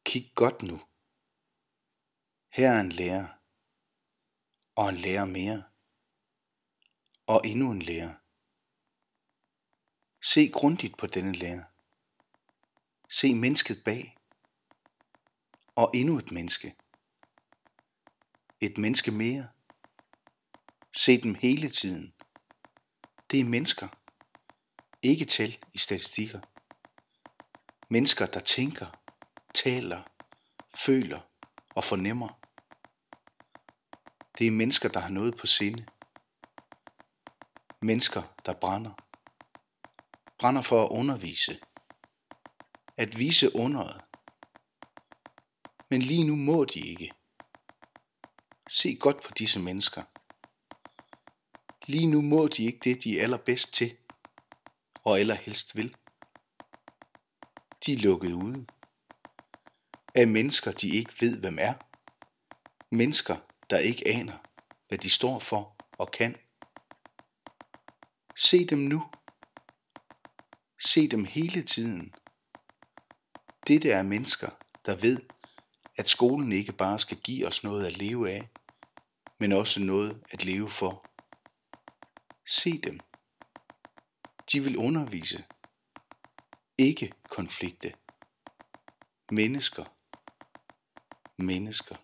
Kig godt nu. Her er en lærer, og en lærer mere, og endnu en lærer. Se grundigt på denne lærer. Se mennesket bag, og endnu et menneske. Et menneske mere. Se dem hele tiden. Det er mennesker, ikke tal i statistikker. Mennesker, der tænker, taler, føler og fornemmer. Det er mennesker, der har noget på sinde. Mennesker, der brænder. Brænder for at undervise. At vise underet. Men lige nu må de ikke. Se godt på disse mennesker. Lige nu må de ikke det, de er allerbedst til, og allerhelst vil. De er lukket ude af mennesker, de ikke ved, hvem er. Mennesker, der ikke aner, hvad de står for og kan. Se dem nu. Se dem hele tiden. Dette er mennesker, der ved, at skolen ikke bare skal give os noget at leve af, men også noget at leve for. Se dem. De vil undervise, ikke konflikte. Mennesker. Mennesker.